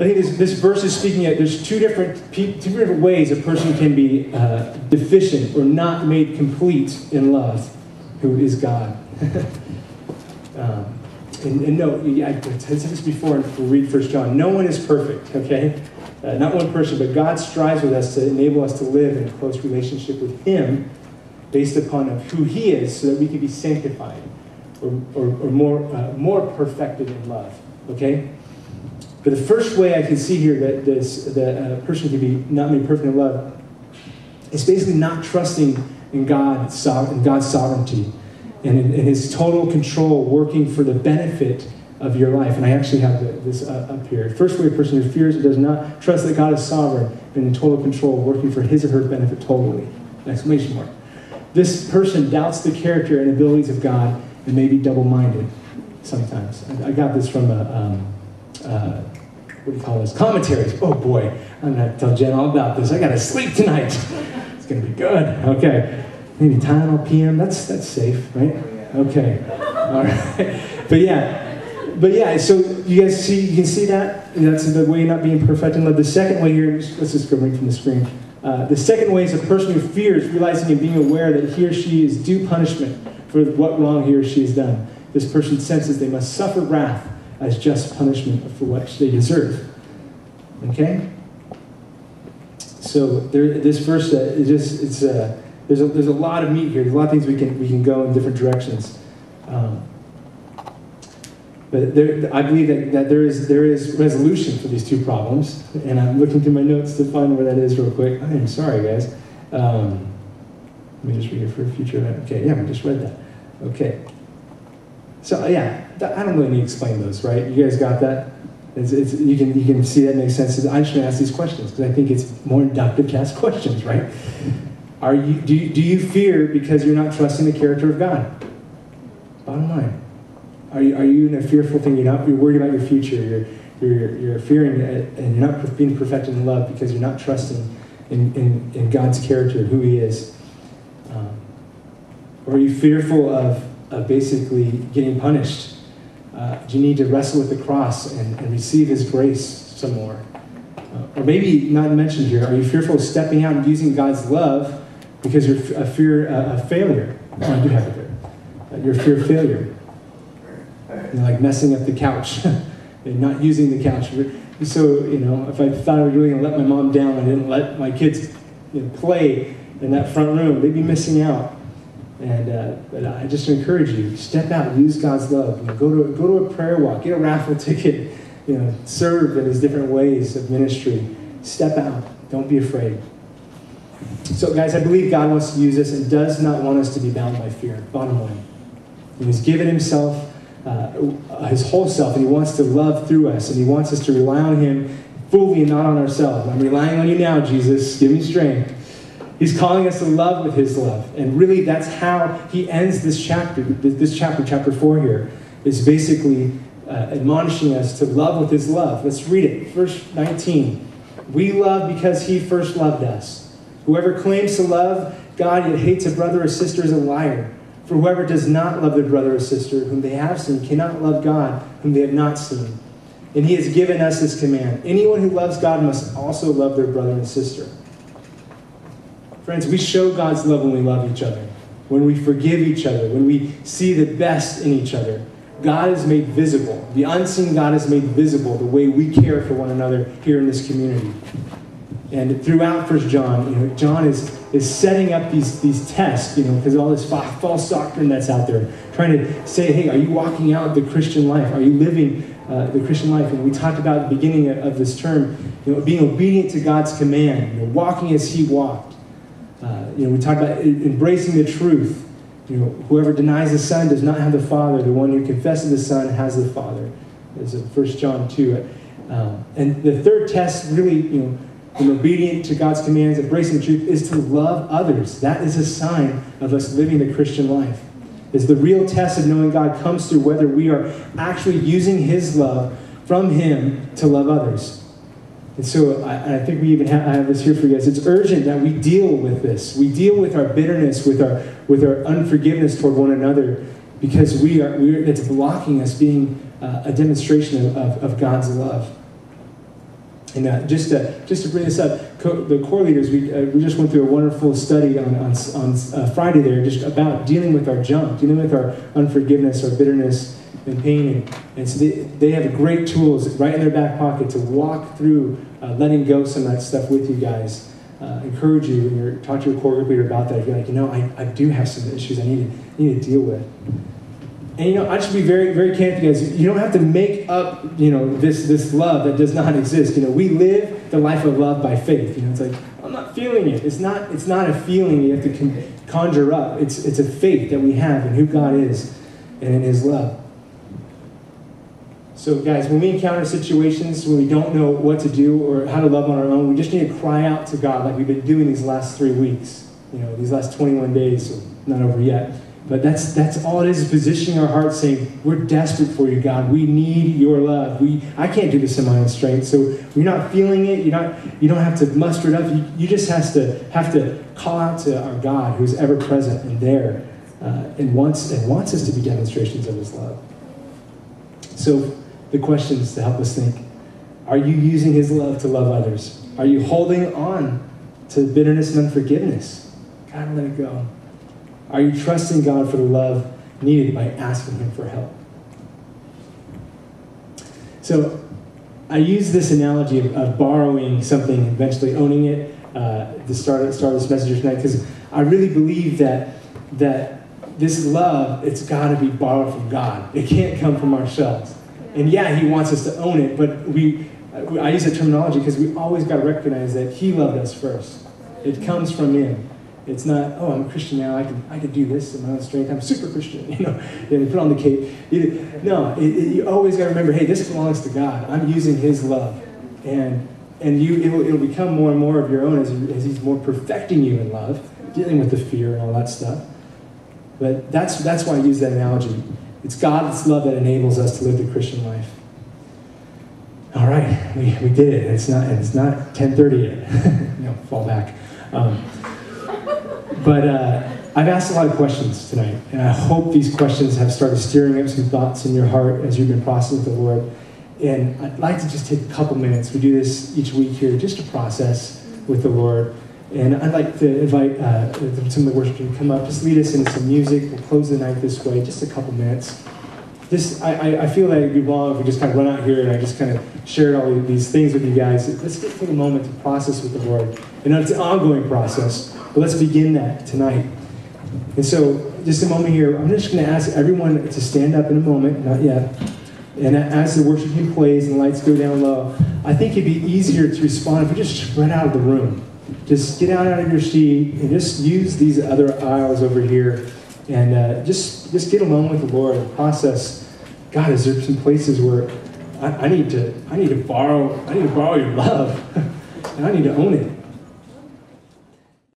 think this verse is speaking at, there's two different ways a person can be deficient or not made complete in love, who is God. And no, I said this before, and we'll read 1 John. No one is perfect, okay? Not one person, but God strives with us to enable us to live in a close relationship with Him based upon who He is, so that we can be sanctified or more perfected in love, okay? But the first way I can see here that a person can be not made perfect in love is basically not trusting in God's sovereignty and in His total control, working for the benefit of your life. And I actually have this up here. First way, a person who fears or does not trust that God is sovereign and in total control, working for his or her benefit totally. Exclamation mark. This person doubts the character and abilities of God and may be double-minded sometimes. I got this from what do you call this? Commentaries. Oh boy, I'm going to tell Jen all about this. I got to sleep tonight. It's going to be good. Okay. Maybe Tylenol PM. That's safe, right? Okay. All right. But yeah, so you guys see, you can see that? That's the way not being perfect in love. The second way here, let's just go right from the screen. The second way is a person who fears, realizing and being aware that he or she is due punishment for what wrong he or she has done. This person senses they must suffer wrath as just punishment for what they deserve. Okay? So this verse, there's a lot of meat here. There's a lot of things we can go in different directions. But I believe that there is resolution for these two problems, and I'm looking through my notes to find where that is real quick. I am sorry, guys. Let me just read it for a future event. Okay, yeah, I just read that. Okay. So yeah, I don't really need to explain those, right? You guys got that? You can see that makes sense. I just want to ask these questions because I think it's more inductive to ask questions, right? Do you fear because you're not trusting the character of God? Bottom line. Are you in a fearful thing? You're worried about your future. You're fearing it, and you're not being perfected in love because you're not trusting in God's character, who He is. Or are you fearful of basically getting punished? Do you need to wrestle with the cross and receive His grace some more? Or maybe not mentioned here, are you fearful of stepping out and using God's love because you're a fear of failure? Oh, I do have it there. You're a fear of failure. You're like messing up the couch and not using the couch. So, if I thought I was really going to let my mom down, I didn't let my kids play in that front room, they'd be missing out. But I just encourage you, step out, use God's love. Go to a prayer walk, get a raffle ticket, serve in His different ways of ministry. Step out. Don't be afraid. So, guys, I believe God wants to use us and does not want us to be bound by fear. Bottom line. He's given Himself, His whole self, and He wants to love through us, and He wants us to rely on Him fully and not on ourselves. I'm relying on You now, Jesus. Give me strength. He's calling us to love with His love. And really, that's how He ends this chapter. This chapter 4 here, is basically admonishing us to love with His love. Let's read it. Verse 19. We love because He first loved us. Whoever claims to love God yet hates a brother or sister is a liar. For whoever does not love their brother or sister whom they have seen cannot love God whom they have not seen. And He has given us this command. Anyone who loves God must also love their brother and sister. Friends, we show God's love when we love each other, when we forgive each other, when we see the best in each other. God is made visible. The unseen God is made visible, the way we care for one another here in this community. And throughout 1 John, John is setting up these tests, because all this false doctrine that's out there, trying to say, hey, are you walking out the Christian life? Are you living the Christian life? And we talked about at the beginning of this term, being obedient to God's command, walking as He walked. We talked about embracing the truth. Whoever denies the Son does not have the Father. The one who confesses the Son has the Father. There's 1 John 2. And the third test, really, being obedient to God's commands, embracing the truth, is to love others. That is a sign of us living the Christian life. It's the real test of knowing God comes through whether we are actually using His love from Him to love others. And so I think we even have this here for you guys. It's urgent that we deal with this. We deal with our bitterness, with our unforgiveness toward one another, because it's blocking us being a demonstration of God's love. And just to bring this up, the core leaders, we just went through a wonderful study on Friday there, just about dealing with our junk, dealing with our unforgiveness, our bitterness, and pain. And so they have great tools right in their back pocket to walk through letting go some of that stuff with you guys. Encourage you when you're talking to your core group leader about that. If you're like, I do have some issues I need to deal with. And I just be very, very candid with you guys. You don't have to make up, this love that does not exist. We live the life of love by faith. It's like, I'm not feeling it. It's not a feeling you have to conjure up. It's a faith that we have in who God is and in His love. So guys, when we encounter situations when we don't know what to do or how to love on our own, we just need to cry out to God like we've been doing these last 3 weeks. These last 21 days, so not over yet. But that's all it is positioning our hearts, saying, we're desperate for you, God. We need your love. I can't do this in my own strength. So you're not feeling it. You don't have to muster it up. You just have to call out to our God, who's ever present and there, and wants us to be demonstrations of His love. So the questions to help us think: are you using His love to love others? Are you holding on to bitterness and unforgiveness? God, let it go. Are you trusting God for the love needed by asking Him for help? So I use this analogy of borrowing something and eventually owning it to start this message tonight, because I really believe that this love, it's got to be borrowed from God. It can't come from ourselves. And yeah, He wants us to own it, but I use that terminology because we always got to recognize that He loved us first. It comes from Him. It's not, oh, I'm a Christian now, I can do this in my own strength, I'm a super Christian, and put on the cape. No, you always got to remember, hey, this belongs to God. I'm using His love. And it'll become more and more of your own as He's more perfecting you in love, dealing with the fear and all that stuff. But that's why I use that analogy. It's God's love that enables us to live the Christian life. All right, we did it. It's not 10:30 yet. Fall back. But I've asked a lot of questions tonight, and I hope these questions have started stirring up some thoughts in your heart as you've been processing with the Lord. And I'd like to just take a couple minutes. We do this each week here just to process with the Lord. And I'd like to invite some of the worship team to come up, just lead us into some music. We'll close the night this way, just a couple minutes. I feel like it'd be wrong if we just kind of run out here and I just kind of shared all of these things with you guys. Let's just take a moment to process with the Lord. And it's an ongoing process, but let's begin that tonight. And so, just a moment here, I'm just going to ask everyone to stand up in a moment, not yet. And as the worship team plays and the lights go down low, I think it'd be easier to respond if we just spread out of the room. Just get out of your seat and just use these other aisles over here, and just get alone with the Lord and process. God, is there some places where I need to borrow your love, and I need to own it.